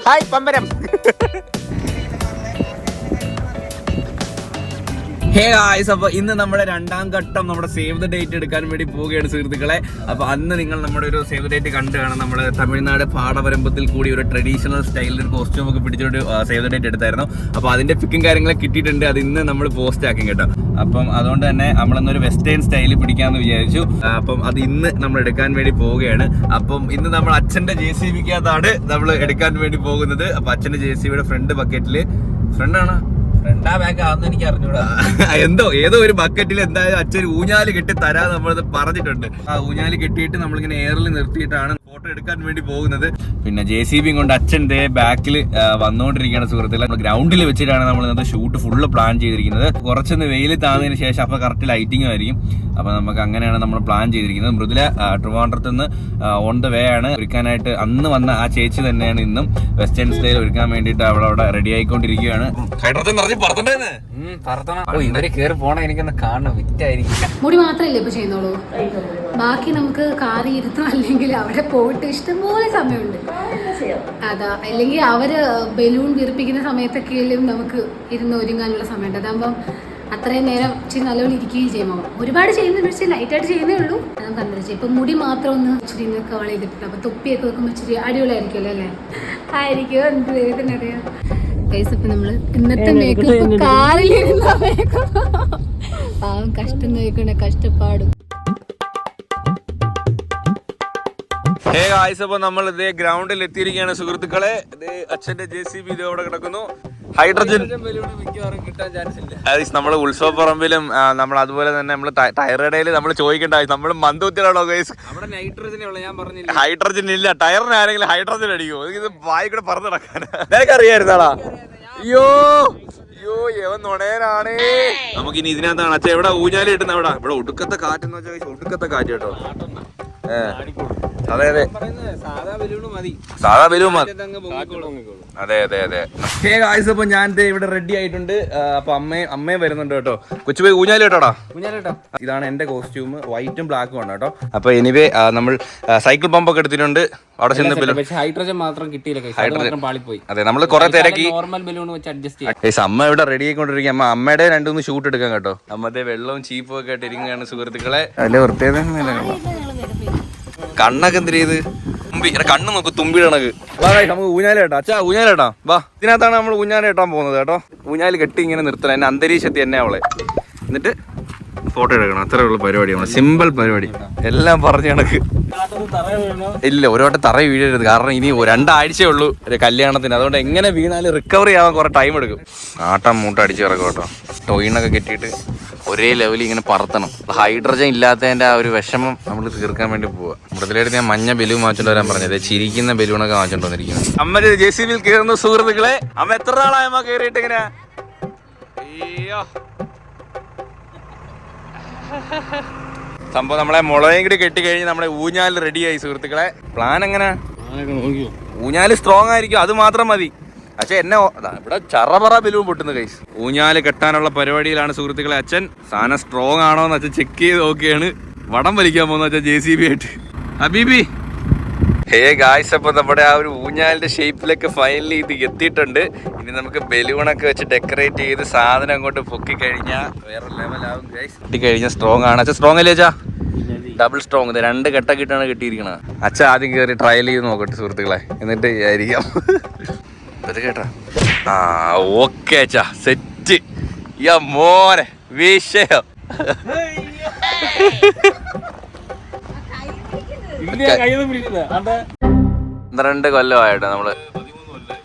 Hi പമ്പരം. Hey guys, അപ്പോൾ ഇന്ന് നമ്മുടെ രണ്ടാം ഘട്ടം നമ്മുടെ സേവ് ദ ഡേറ്റ് എടുക്കാൻ വേണ്ടി പോവുകയാണ് സുഹൃത്തുക്കളെ. അപ്പോൾ അന്ന് നിങ്ങൾ നമ്മുടെ ഒരു സേവ് ദ ഡേറ്റ് കണ്ടു കാണാം. നമ്മൾ തമിഴ്നാട് പാടവരമ്പത്തിൽ കൂടി ഒരു ട്രഡീഷണൽ സ്റ്റൈലിൽ ഒരു കോസ്റ്റ്യൂം ഒക്കെ പിടിച്ചൊരു സേവ് ദ ഡേറ്റ് എടുത്തായിരുന്നു. അപ്പോൾ അതിന്റെ പിക്കും കാര്യങ്ങളൊക്കെ കിട്ടിയിട്ടുണ്ട്. അത് ഇന്ന് നമ്മൾ പോസ്റ്റ് ആക്കും കേട്ടോ. അപ്പം അതുകൊണ്ട് തന്നെ നമ്മളൊന്നൊരു വെസ്റ്റേൺ സ്റ്റൈലിൽ പിടിക്കാമെന്ന് വിചാരിച്ചു. അപ്പം അത് ഇന്ന് നമ്മൾ എടുക്കാൻ വേണ്ടി പോവുകയാണ്. അപ്പം ഇന്ന് നമ്മൾ അച്ഛന്റെ JCBക്കകത്താണ് നമ്മൾ എടുക്കാൻ വേണ്ടി പോകുന്നത്. അപ്പൊ അച്ഛന്റെ JCBയുടെ ഫ്രണ്ട് ബക്കറ്റില് ഫ്രണ്ടാണ് എനിക്ക് അറിഞ്ഞൂടാ, എന്തോ ഏതോ ഒരു ബക്കറ്റിൽ എന്തായാലും അച്ഛൻ ഊഞ്ഞാല് കെട്ടി തരാൻ നമ്മളത് പറഞ്ഞിട്ടുണ്ട്. ആ ഊഞ്ഞാല് കെട്ടിയിട്ട് നമ്മളിങ്ങനെ എയറിൽ നിർത്തിയിട്ടാണ് ഫോട്ടോ എടുക്കാൻ വേണ്ടി പോകുന്നത്. പിന്നെ JCB കൊണ്ട് അച്ഛൻ ദേ ബാക്കിൽ വന്നുകൊണ്ടിരിക്കുകയാണ് സുഹൃത്തുക്കളെ. നമ്മൾ ഗ്രൗണ്ടിൽ വെച്ചിട്ടാണ് നമ്മൾ ഇന്നത്തെ ഷൂട്ട് ഫുള്ള് പ്ലാൻ ചെയ്തിരിക്കുന്നത്. കുറച്ചൊന്ന് വെയിൽ താന്നതിന് ശേഷം അപ്പൊ കറക്റ്റ് ലൈറ്റിംഗും ആയിരിക്കും. അപ്പൊ നമുക്ക് അങ്ങനെയാണ് നമ്മൾ പ്ലാൻ ചെയ്തിരിക്കുന്നത്. മൃദുല ട്രിവാൻഡ്രത്ത് നിന്ന് ഓൺ ദ വേ ആണ് ഒരുക്കാനായിട്ട്. അന്ന് വന്ന ആ ചേച്ചി തന്നെയാണ് ഇന്നും വെസ്റ്റേൺ സ്റ്റൈൽ ഒരുക്കാൻ വേണ്ടിയിട്ട് അവിടെ റെഡി ആയിക്കൊണ്ടിരിക്കുകയാണ്. ഇവര് കേറി പോണ എനിക്കൊന്ന് കാണണം, വിറ്റായിരിക്കും. മുടി മാത്രമല്ലേ ഇപ്പൊ ചെയ്യുന്നുള്ളൂ, ബാക്കി നമുക്ക് കാറി ഇരുത്തും, അല്ലെങ്കിൽ അവിടെ പോയിട്ട് ഇഷ്ടംപോലെ സമയമുണ്ട്. അതാ, അല്ലെങ്കിൽ അവര് ബലൂൺ വീർപ്പിക്കുന്ന സമയത്തൊക്കെയും നമുക്ക് ഇരുന്ന് ഒരുങ്ങാനുള്ള സമയമുണ്ട്. അതാകുമ്പം അത്രയും നേരം ഇച്ചിരി നല്ലപോലെ ഇരിക്കുകയും ചെയ്യുമ്പോൾ ഒരുപാട് ചെയ്യുന്നുണ്ട്, പക്ഷേ ലൈറ്റായിട്ട് ചെയ്യുന്നേ ഉള്ളൂ. നമുക്ക് അന്തരിച്ചു ഇപ്പം മുടി മാത്രം ഒന്ന് ഇച്ചിരി കവൾ ചെയ്തിട്ടുണ്ട്. അപ്പം തൊപ്പിയൊക്കെ വെക്കുമ്പോൾ ഇച്ചിരി അടിപൊളിയായിരിക്കുമല്ലോ അല്ലേ? ആയിരിക്കും, എന്ത് വേദന അറിയാം. ഇപ്പം നമ്മൾ ഇന്നത്തെ മേക്കപ്പ് കാറിലിരുന്ന മേക്കപ്പ്, പാവം കഷ്ടം നോക്കണേ, കഷ്ടപ്പാടും. ഹേ ഗായ്സ്, അപ്പോൾ നമ്മൾ ഇതേ ഗ്രൗണ്ടിൽ എത്തിയിരിക്കുകയാണ് സുഹൃത്തുക്കളെ. ഇത് അച്ഛന്റെ JCB ഇത് അവിടെ കിടക്കുന്നു. ഹൈഡ്രജൻ മിക്കവാറും കിട്ടാൻ ചാൻസ് ഇല്ല. നമ്മൾ ഉത്സവപ്പറമ്പിലും നമ്മൾ അതുപോലെ തന്നെ നമ്മൾ ടയറുടയിൽ നമ്മൾ ചോദിക്കേണ്ട, നമ്മൾ മന്ദൂത്തിലാണോ ഗൈസ്? ഹൈഡ്രജൻ ഇല്ല, ടയറിന് ആരെങ്കിലും ഹൈഡ്രജൻ അടിക്കുമോ? ഇത് വായി കൂടെ പറന്ന് നടക്കാൻ നിനക്ക് അറിയായിരുന്നാടാ? അയ്യോ അയ്യോ, എവൻ നുണയനാണേ. നമുക്കിനി ഇതിനകത്താണ് അച്ഛൻ എവിടെ ഊഞ്ഞാലി കിട്ടുന്ന അവിടെ. ഇവിടെ ഒടുക്കത്തെ കാറ്റെന്ന് വെച്ചാൽ ഒടുക്കത്തെ കാറ്റ് കേട്ടോ. അതെ അതെ, സാധാ ബലൂൺ മതി. അതെ അതെ അതെ. ഹേ ഗായ്സ്, അപ്പൊ ഞാൻ ഇവിടെ റെഡി ആയിട്ടുണ്ട്. അപ്പൊ അമ്മയും വരുന്നുണ്ട് കേട്ടോ. കൊച്ചുപോയി ഊഞ്ഞാലി കേട്ടോടാ. ഇതാണ് എന്റെ കോസ്റ്റ്യൂം, വൈറ്റും ബ്ലാക്കും ആണ് കേട്ടോ. അപ്പൊ എനിവേ നമ്മൾ സൈക്കിൾ പമ്പ് ഒക്കെ എടുത്തിട്ടുണ്ട്. അവിടെ ചെന്ന് ഹൈഡ്രജൻ മാത്രം കിട്ടിയില്ല, പാളിപ്പോയി. അതെ, നമ്മൾ കുറെ തിരക്കി. നോർമൽ ബലൂൺ വെച്ച് അഡ്ജസ്റ്റ് ചെയ്യാം. അമ്മ ഇവിടെ റെഡി ആയിക്കൊണ്ടിരിക്കുക. അമ്മയുടെ രണ്ടുമൂന്ന് ഷൂട്ട് എടുക്കാം കേട്ടോ. അമ്മത്തെ വെള്ളവും ചീപ്പും ഒക്കെ ആയിട്ട് ഇരിക്കുകയാണ് സുഹൃത്തുക്കളെ. അല്ലെ പ്രത്യേകത കണ്ണൊക്കെ എന്ത് ചെയ്ത് കണ്ണ് നോക്ക്, തുമ്പി കണക്ക്. നമുക്ക് ഊഞ്ഞാലി കേട്ടോ. അച്ഛാ ഊഞ്ഞാലി കേട്ടാ, വാ. ഇതിനകത്താണ് നമ്മൾ ഊഞ്ഞാലി കെട്ടാൻ പോകുന്നത് കേട്ടോ. ഊഞ്ഞാലി കെട്ടി ഇങ്ങനെ നിർത്തണം, എന്നെ അന്തരീക്ഷത്തിൽ തന്നെ അവളെ. എന്നിട്ട് ഫോട്ടോ എടുക്കണം, അത്രേ ഉള്ള പരിപാടിയാണ്. സിമ്പിൾ പരിപാടി, എല്ലാം പറഞ്ഞ കണക്ക്. ഇല്ല, ഒരു വട്ടം തറ വീഴരുത്, കാരണം ഇനി 2 ആഴ്ചയേ ഉള്ളൂ ഒരു കല്യാണത്തിന്. അതുകൊണ്ട് എങ്ങനെ വീണാലും റിക്കവറി ആവാൻ കുറെ ടൈം എടുക്കും. ആട്ടം മൂട്ട അടിച്ച് ഇറക്കും കേട്ടോ. ടോയിനൊക്കെ കെട്ടിയിട്ട് ഒരേ ലെവലിൽ ഇങ്ങനെ പറത്തണം. ഹൈഡ്രജൻ ഇല്ലാത്തതിന്റെ ആ ഒരു വിഷമം നമ്മൾ തീർക്കാൻ വേണ്ടി പോവാ. മൃദുലയുടെ ഞാൻ മഞ്ഞ ബലൂൺ വാങ്ങിച്ചോണ്ട് വരാൻ പറഞ്ഞത്, ചിരിക്കുന്ന ബലൂണൊക്കെ വാങ്ങിച്ചോണ്ട് വന്നിരിക്കുന്നത്. അമ്മ JCBയിൽ കയറുന്ന സുഹൃത്തുക്കളെ. അമ്മ എത്ര നാളായ അമ്മ കയറിയിട്ട് ഇങ്ങനെ? അയ്യോ, സംഭവം നമ്മളെ മുളയും കൂടി കെട്ടി കഴിഞ്ഞ് നമ്മുടെ ഊഞ്ഞാൽ റെഡിയായി സുഹൃത്തുക്കളെ. പ്ലാൻ എങ്ങനെ? ഊഞ്ഞാല് സ്ട്രോങ് ആയിരിക്കും, അത് മാത്രം മതി. അച്ഛൻ എന്നെ ഇവിടെ ചറപറ ബലൂൺ പൊട്ടുന്നു കൈസ്. ഊഞ്ഞാല് കെട്ടാനുള്ള പരിപാടിയിലാണ് സുഹൃത്തുക്കളെ അച്ഛൻ. സാധനം സ്ട്രോങ് ആണോ എന്ന് അച്ഛൻ ചെക്ക് ചെയ്ത് നോക്കിയാണ്. വടം വലിക്കാൻ പോകുന്ന അച്ഛൻ JCB ആയിട്ട്. ഹബീബി, ഹേ ഗായ്സ്, അപ്പൊ നമ്മുടെ ആ ഒരു ഊഞ്ഞാലിന്റെ ഷേപ്പിലൊക്കെ ഫൈനലി ഇത് എത്തിയിട്ടുണ്ട്. ഇനി നമുക്ക് ബലൂണൊക്കെ വെച്ച് ഡെക്കറേറ്റ് ചെയ്ത് സാധനം അങ്ങോട്ട് പൊക്കി കഴിഞ്ഞാൽ വേറെ ലെവലാവും ഗൈസ്. കിട്ടിക്കഴിഞ്ഞാൽ സ്ട്രോങ് ആണ്. അച്ഛൻ സ്ട്രോങ് അല്ലേ അച്ഛാ? Double strong. ഇത് 2 കെട്ടക്കിട്ടാണ് കിട്ടിയിരിക്കണത്. അച്ഛൻ ആദ്യം കയറി ട്രയൽ ചെയ്ത് നോക്കട്ടെ സുഹൃത്തുക്കളെ, എന്നിട്ട് ആയിരിക്കാം. അത് കേട്ടാ? ആ ഓക്കെ അച്ഛാ, സെറ്റ്. യാ മോനെ, വിഷയം. 12 കൊല്ലമായിട്ടോ നമ്മള്,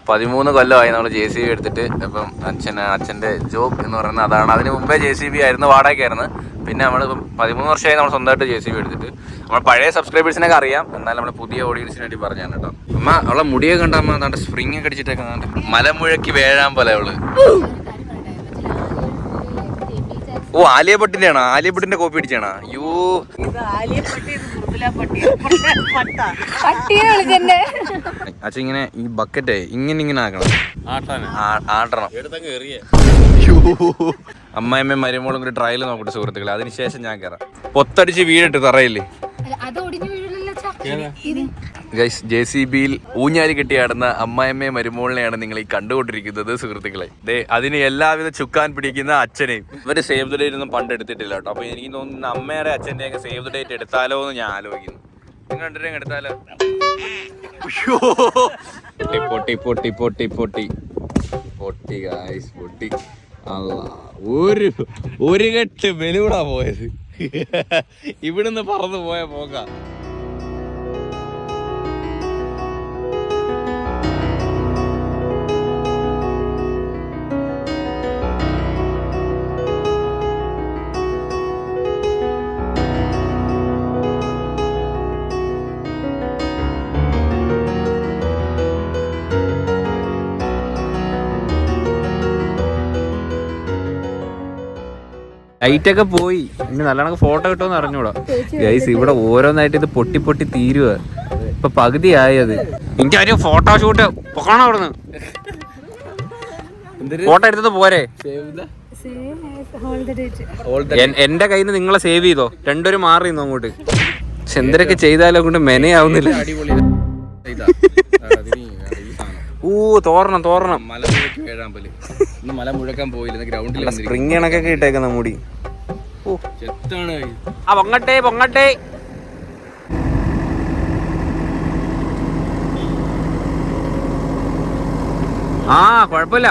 13 കൊല്ലമായി നമ്മൾ JCB എടുത്തിട്ട്. അപ്പം അച്ഛൻ്റെ ജോബ് എന്ന് പറയുന്നത് അതാണ്. അതിന് മുമ്പേ JCB ആയിരുന്നു, വാടകയ്ക്കായിരുന്നു. പിന്നെ നമ്മൾ 13 വർഷമായി നമ്മൾ സ്വന്തമായിട്ട് JCB എടുത്തിട്ട്. നമ്മൾ പഴയ സബ്സ്ക്രൈബേഴ്സിനൊക്കെ അറിയാം, എന്നാൽ നമ്മൾ പുതിയ ഓഡിയൻസിന് വേണ്ടി പറഞ്ഞാണ് കേട്ടോ. അമ്മ അവളെ മുടിയൊക്കെ കണ്ട അമ്മ എന്താ സ്പ്രിങ് ഒക്കെ അടിച്ചിട്ടൊക്കെ മലമുഴക്കി വേഴാൻ പോലെ അവള്. ഓ, ആലിയ ഭട്ടിന്റെ ആണോ? ആലിയ ഭട്ടിന്റെ കോപ്പി അടിച്ചാണോ? അയ്യോ, അച്ഛൻ ഇങ്ങനെ ഈ ബക്കറ്റ് ഇങ്ങനെ ആക്കണം, ആട്ടണം. അമ്മായിമ്മ മരുമോളും കൂടി ട്രയൽ നോക്കട്ടെ സുഹൃത്തുക്കളെ, അതിനുശേഷം ഞാൻ കയറാം. പൊത്തടിച്ച് വീടിട്ട് തറയില്ലേ? അതോടി ഗൈസ്, JCBയിൽ ഊഞ്ഞാലി കെട്ടിയാടുന്ന അമ്മായിയമ്മയെ മരുമോളിനെയാണ് നിങ്ങൾ ഈ കണ്ടുകൊണ്ടിരിക്കുന്നത് സുഹൃത്തുക്കളെ. അതിന് എല്ലാവിധ ചുക്കാൻ പിടിക്കുന്ന അച്ഛനെയും. ഇവര് സേവ് ദ ഡേറ്റ് ഒന്നും പണ്ടെടുത്തിട്ടില്ല കേട്ടോ. അപ്പൊ എനിക്ക് തോന്നുന്നു അമ്മയുടെ അച്ഛൻ്റെ ഒക്കെ സേവ് ദ ഡേറ്റ് എടുത്താലോ എന്ന് ഞാൻ ആലോചിക്കുന്നു. നിങ്ങൾ രണ്ടുപേരും എടുത്താലോ? പൊട്ടി പൊട്ടി പൊട്ടി പൊട്ടി പൊട്ടി ഗൈസ്, പൊട്ടി. ഒരു കെട്ട് ബലൂണാ പോയത്. ഇവിടുന്ന് പറന്നു പോയ പോക. ലൈറ്റൊക്കെ പോയി. ഇനി നല്ലോണം ഫോട്ടോ കിട്ടുമെന്ന് അറിഞ്ഞൂടാ ഗൈസ്. ഇവിടെ ഓരോന്നായിട്ട് ഇത് പൊട്ടി പൊട്ടി തീരുക. ഇപ്പൊ പകുതി ആയത്. എനിക്കൊരു ഫോട്ടോഷൂട്ട് പോകണം അവിടുന്ന്. ഫോട്ടോ എടുത്തത് പോരെ? എന്റെ കയ്യിൽ നിന്ന് നിങ്ങളെ സേവ് ചെയ്തോ. രണ്ടുപേരും മാറി നിന്നു അങ്ങോട്ട്. പക്ഷെ എന്തൊക്കെ ചെയ്താലും കൊണ്ട് മെനയാവുന്നില്ല. തോരണം മല മുഴക്കാൻ പോയില്ല. ഗ്രൗണ്ടിൽ സ്പ്രിങ് കണക്കൊക്കെ ഇട്ടേക്കുന്ന മുടി. പൊങ്ങട്ടെ പൊങ്ങട്ടെ. ആ കൊഴപ്പില്ല.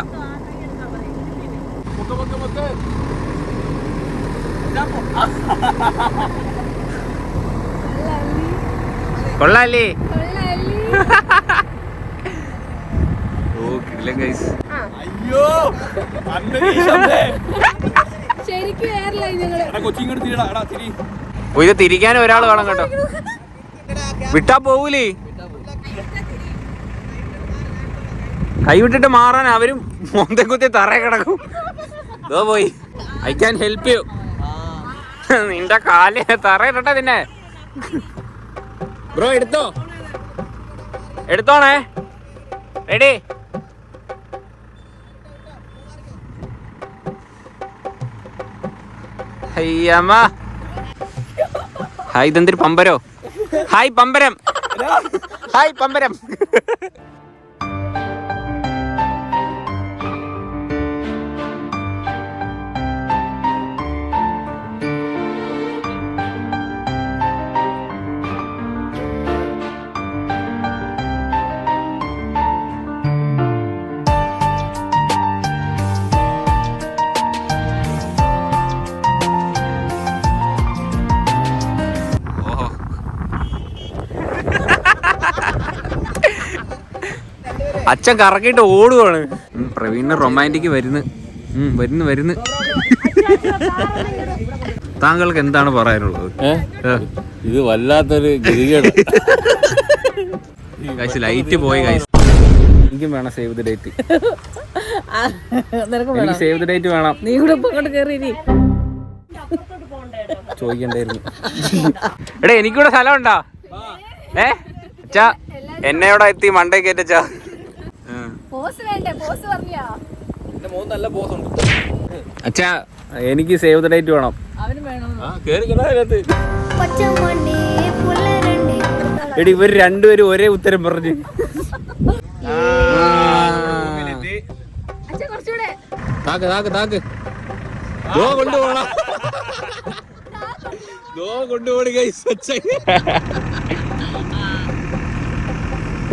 കൊള്ളാല്ലേ? അയ്യോ ഇത് തിരിക്കാൻ ഒരാൾ വേണം കേട്ടോ. വിട്ടാ പോവൂലേ? കൈവിട്ടിട്ട് മാറാൻ അവരും മോന്തം കുത്തി തറയെ കിടക്കും. ഇതോ പോയി. I can help you. നിന്റെ കാല് തറയിട്ടെ പിന്നെ. ബ്രോ എടുത്തോണേ. റെഡി? ഹായ്, ഇതെന്തൊരു പമ്പരോ? ഹായ് പമ്പരം. ഹായ് പമ്പരം. അച്ഛൻ കറക്കിയിട്ട് ഓടുവാണ്. പ്രവീണിന് റൊമാൻറ്റിക് വരുന്നു. താങ്കൾക്ക് എന്താണ് പറയാനുള്ളത്? ഇത് വല്ലാത്തൊരു ലൈറ്റ് പോയി ഗൈസ്. എനിക്കും വേണം സേവ് ദ ഡേറ്റ്. എനിക്ക് സേവ് ദ ഡേറ്റ് വേണം. നീ കൂടെ അങ്ങോട്ട് കേറി ചോദിക്കണ്ടായിരുന്നു. എടാ എനിക്കൂടെ സ്ഥലം ഉണ്ടോ? അച്ഛാ എന്നെ ഇവിടെ എത്തി മണ്ടേ കയറ്റച്ചാ. അച്ഛാ എനിക്ക് സേവ് ദ ഡേറ്റ് വേണം. എടി ഇവര് രണ്ടുപേരും ഒരേ ഉത്തരം പറഞ്ഞു.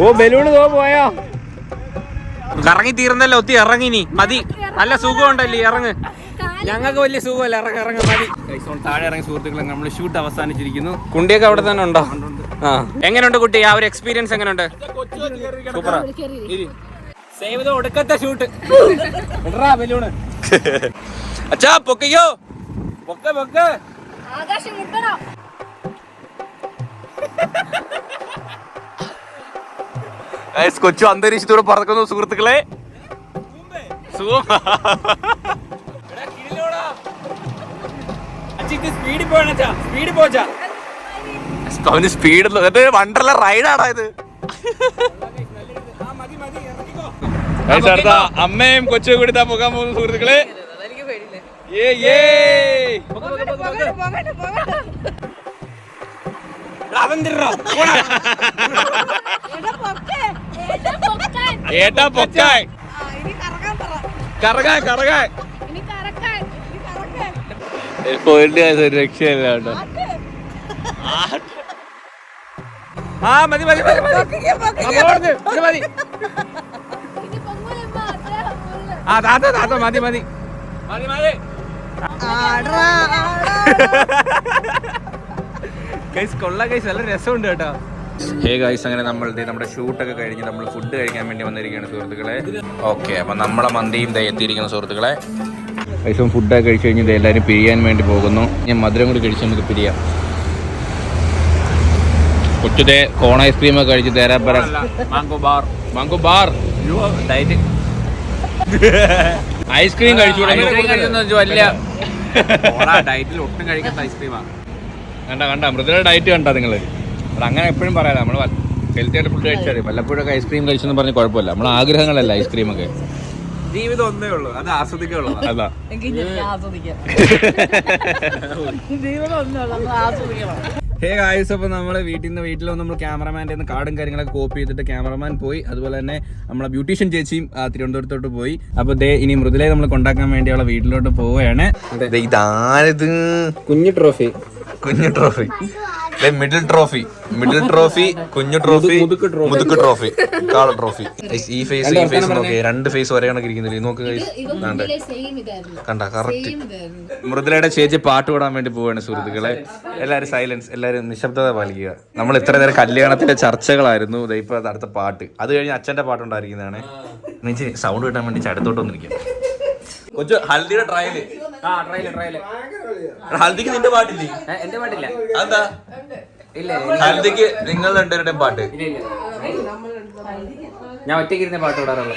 ഓ ബലൂണ് പോയോ? കറങ്ങി തീർന്നല്ലോ. ഒത്തി ഇറങ്ങിനി മതി. നല്ല സുഖമുണ്ടല്ലേ? ഇറങ്ങ്. ഞങ്ങൾക്ക് വലിയ സുഖമല്ല. ഇറങ്ങ് മതി. താഴെ ഇറങ്ങി സുഹൃത്തുക്കളെ, നമ്മൾ ഷൂട്ട് അവസാനിച്ചിരിക്കുന്നു. കുണ്ടിയൊക്കെ അവിടെ തന്നെ ഉണ്ടോ? ആ എങ്ങനെയുണ്ട് കുട്ടി? ആ ഒരു എക്സ്പീരിയൻസ് എങ്ങനെയുണ്ട്? സൂപ്പറാ. സേവ് ദ ഒടുക്കത്തെ ഷൂട്ട്. ബലൂണ് അച്ഛാ പൊക്കയ്യോ. പൊക്ക കൊച്ചു അന്തരീക്ഷത്തോടെ പറക്കുന്നു സുഹൃത്തുക്കളെ. സ്പീഡ് വണ്ടർല റൈഡാടാ ഇത്. അമ്മയും കൊച്ചു കൂടി പോകാൻ പോകുന്നു സുഹൃത്തുക്കളെ. ഏട്ടാ പൊക്കാൻ കറങ്ങാൻ കറങ്ങാൻ പോയിട്ട് ഒരു രക്ഷയില്ല കേട്ടോ. ആ മതി മതി മതി മതി മതി ആ താത്ത താത്ത മതി മതി മതി മതി ഗൈസ് കൊള്ള ഗൈസ് നല്ല രസമുണ്ട് കേട്ടോ. ഹേ ഗൈസ്, അങ്ങനെ നമ്മുടെ ഷൂട്ടൊക്കെ കഴിഞ്ഞ് നമ്മൾ ഫുഡ് കഴിക്കാൻ വേണ്ടി വന്നിരിക്കുകയാണ് സുഹൃത്തുക്കളെ. ഓക്കെ, അപ്പം നമ്മളെ മന്തിയും എത്തിയിരിക്കുന്ന സുഹൃത്തുക്കളെ. ഗൈസും ഫുഡൊക്കെ കഴിച്ച് കഴിഞ്ഞ് എല്ലാവരും പിരിയാൻ വേണ്ടി പോകുന്നു. ഞാൻ മധുരം കൂടി കഴിച്ച് നമുക്ക് പിരിയാം. കൊച്ചുതേ കോൺ ഐസ്ക്രീമൊക്കെ കഴിച്ച് തേരാപ്പര മാങ്കോ ബാർ ഡയറ്റ് ഐസ്ക്രീം കഴിച്ചു വലിയ ഡയറ്റിൽ ഒട്ടും കഴിക്കാത്ത ഐസ്ക്രീമാണ്. കണ്ട മൃദുല ഡയറ്റ് കണ്ട നിങ്ങൾ. അത് അങ്ങനെ എപ്പോഴും പറയാം, നമ്മൾ ഹെൽത്തി ആയിട്ട് ഫുഡ് കഴിച്ചാൽ മതി. വല്ലപ്പോഴൊക്കെ ഐസ്ക്രീം കഴിച്ചെന്ന് പറഞ്ഞ് കുഴപ്പമില്ല. നമ്മളെ ആഗ്രഹങ്ങളല്ല ഐസ്ക്രീമൊക്കെ. ജീവിതം ഒന്നേ ഉള്ളൂ, അത് ആസ്വദിക്കുള്ളൂ. അതാ ഹേ ഗായ്സ്, അപ്പോൾ നമ്മൾ വീട്ടിൽ വന്ന് നമ്മൾ ക്യാമറമാൻ്റെ കാർഡും കാര്യങ്ങളൊക്കെ കോപ്പി ചെയ്തിട്ട് ക്യാമറമാൻ പോയി. അതുപോലെ തന്നെ നമ്മളെ ബ്യൂട്ടീഷ്യൻ ചേച്ചിയും തിരുവനന്തപുരത്തോട്ട് പോയി. അപ്പോൾ ഇനി മൃദുലയെ നമ്മൾ കൊണ്ടാക്കാൻ വേണ്ടി അവളെ വീട്ടിലോട്ട് പോവുകയാണ്. ഇതാരത്? കുഞ്ഞു ട്രോഫി മിഡിൽ ട്രോഫി കുഞ്ഞു ട്രോഫി മുതുക്ക് ട്രോഫി കാള ട്രോഫി. ഈ ഫേസ് നോക്കി, രണ്ട് ഫേസ് ഒരേ കണക്ക് ഇരിക്കുന്നില്ല. നോക്ക് കണ്ട കറക്റ്റ്. മൃദുലയുടെ ചേച്ചി പാട്ട് പാടാൻ വേണ്ടി പോവാണ് സുഹൃത്തുക്കളെ. എല്ലാവരും സൈലൻസ്, എല്ലാവരും നിശബ്ദത പാലിക്കുക. നമ്മൾ ഇത്ര നേരം കല്യാണത്തിന്റെ ചർച്ചകളായിരുന്നു. ഇപ്പൊ അടുത്ത പാട്ട്, അത് കഴിഞ്ഞ് അച്ഛന്റെ പാട്ടുണ്ടായിരിക്കുന്നതാണ്. എന്നുവെച്ച് സൗണ്ട് കിട്ടാൻ വേണ്ടി ചടുത്തോട്ട് വന്നിരിക്കും. കൊച്ചു ഹൽദിയുടെ ട്രയല്. ഹൽദിക്ക് നിന്റെ പാട്ടില്ലേ? എന്റെ പാട്ടില്ല. അതെന്താ? ഇല്ല, ഹൽദിക്ക് നിങ്ങൾ രണ്ടുപേരുടെയും പാട്ട്. ഞാൻ ഒറ്റയ്ക്ക് ഇരുന്ന പാട്ട് പാടാറുള്ളൂ.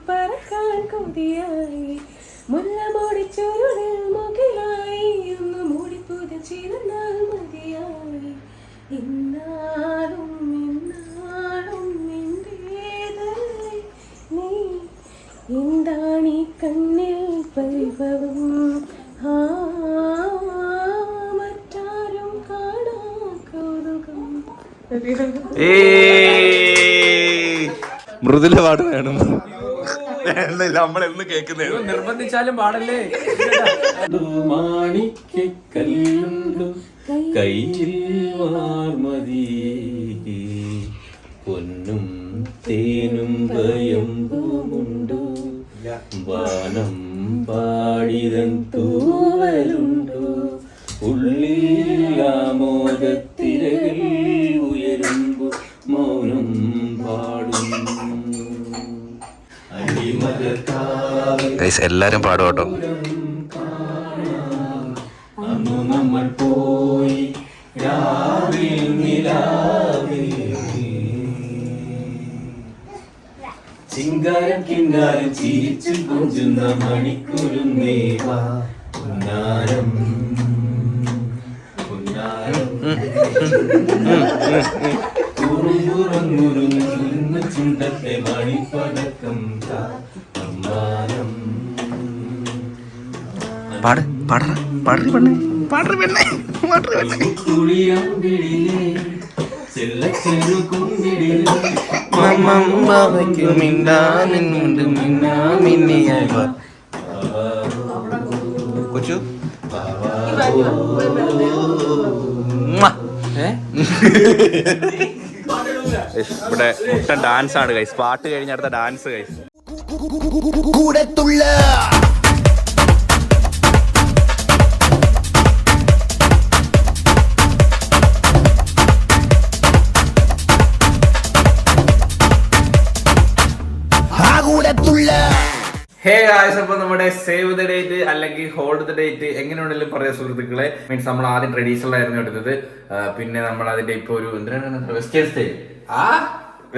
പറക്കാൻ കൊതിയായി മുല്ലമോടി ചുരുളിൽ മുകിലായി ഒന്ന് മൂടി പുതച്ചിരുന്നാൽ മതിയായി ഇന്നാളും നിന്റേതല്ലേ നീ എന്താണീ കണ്ണിൽ പരിഭവം മറ്റാരും കാണാ കൗതുകം. മൃദുല പാട്ട് വേണം. നമ്മളെന്ന് കേൾക്കുന്നേ നിർബന്ധിച്ചാലും പാടല്ലേ. മാണിക്കല്ലുണ്ടു കയ്യിൽ വാർമതി പൊന്നും തേനും ഭയമ്പുമുണ്ടു വാനം പാടിതൻ തൂവലുണ്ടു ഉള്ളിൽ ആമോദത്തിരകൾ ഉയരുമ്പു മൗനം പാടുന്നു. എല്ലാരും പാടും കേട്ടോ. അന്നു നമ്മൾ പോയി രാവിൽ നിലാവിൽ ചിങ്കാരം കിങ്കാരം ചിരിച്ചു കൊഞ്ചുന്ന മണിക്കുരുന്നേവാ പൊന്നാരം കുറുമ്പുറങ്ങുരുങ്ങുന്ന ചുണ്ടത്തെ മണിപ്പടക്കം സമ്മാനം. കുളിയാമ്പിടിലേ ചെല്ലച്ചെറു കുമ്പിടിലേ കൊച്ചു ഇവിടെ ഡാൻസ് ആണ് ഗൈസ്. പാട്ട് കഴിഞ്ഞ അടുത്ത ഡാൻസ് ഗൈസ്. ഹേ ഗായ്സ്, അപ്പോൾ നമ്മുടെ സേവ് ദ ഡേറ്റ് അല്ലെങ്കിൽ ഹോൾഡ് ദ ഡേറ്റ് എങ്ങനെയുണ്ടെങ്കിലും പറയാം സുഹൃത്തുക്കളെ. മീൻസ് നമ്മൾ ആദ്യം ട്രഡീഷണൽ ആയിരുന്നു എടുത്തത്, പിന്നെ നമ്മൾ അതിന്റെ ഇപ്പൊ ഒരു എന്തിനാണ് വെസ്റ്റേൺ സ്റ്റൈൽ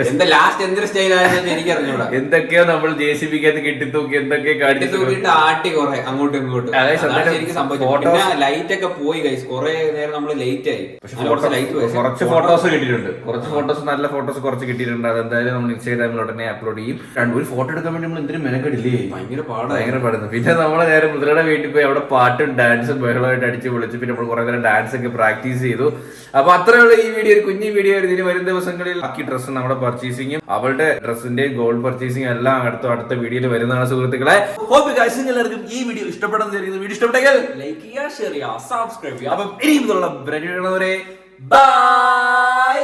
എന്താ ലാസ്റ്റ് എന്തൊരു സ്റ്റൈലായിരുന്നു എനിക്ക് അറിഞ്ഞൂടാ. എന്തൊക്കെയോ നമ്മൾ JCB കെട്ടിത്തൂക്കി എന്തൊക്കെ കാട്ടി തൂക്കിട്ട് ആട്ടി കൊറേ അങ്ങോട്ടും ഇങ്ങോട്ടും. ശരിക്കും സംഭവിച്ചു. ലൈറ്റ് ഒക്കെ പോയി ഗൈസ്, കൊറേ നേരം നമ്മള് ലേറ്റ് ആയി. കുറച്ച് ഫോട്ടോസ് കിട്ടിയിട്ടുണ്ട്, കുറച്ച് ഫോട്ടോസ് നല്ല ഫോട്ടോസ് കുറച്ച് കിട്ടിയിട്ടുണ്ട്. അതെന്തായാലും നമ്മൾ ഇൻസ്റ്റാഗ്രാമിൽ ഉടനെ അപ്ലോഡ് ചെയ്യും. ഒരു ഫോട്ടോ എടുക്കാൻ വേണ്ടി നമ്മൾ എന്തിനും മെനക്കെടില്ലേ, ഭയങ്കര പാടുന്നു. പിന്നെ നമ്മളെ നേരെ മുദ്രയുടെ വീട്ടിൽ പോയി അവിടെ പാട്ടും ഡാൻസും ബഹളമായിട്ട് അടിച്ച് വിളിച്ചു. പിന്നെ നമ്മൾ കുറെ നേരം ഡാൻസ് ഒക്കെ പ്രാക്ടീസ് ചെയ്തു. അപ്പൊ അത്രയുള്ള ഈ വീഡിയോ, ഒരു കുഞ്ഞു വീഡിയോ ആയിരുന്നു. ഇനി വരും ദിവസങ്ങളിൽ ബാക്കി ഡ്രസ്സ് നമ്മുടെ പർച്ചേസിങ്ങും അവളുടെ ഡ്രസ്സിന്റെയും ഗോൾഡ് പർച്ചേസിംഗ് എല്ലാം അടുത്ത വീഡിയോയിൽ വരുന്നതാണ് സുഹൃത്തുക്കളെ. ഹോപ്പ് ഗൈസ് എല്ലാവർക്കും ഈ വീഡിയോ ഇഷ്ടപ്പെടുന്ന വിചാരിക്കുന്നു. വീഡിയോ ഇഷ്ടപ്പെട്ടെങ്കിൽ ലൈക്ക് ചെയ്യുക, ഷെയർ ചെയ്യുക, സബ്സ്ക്രൈബ് ചെയ്യുക. അപ്പം ഇനിയും ബൈ.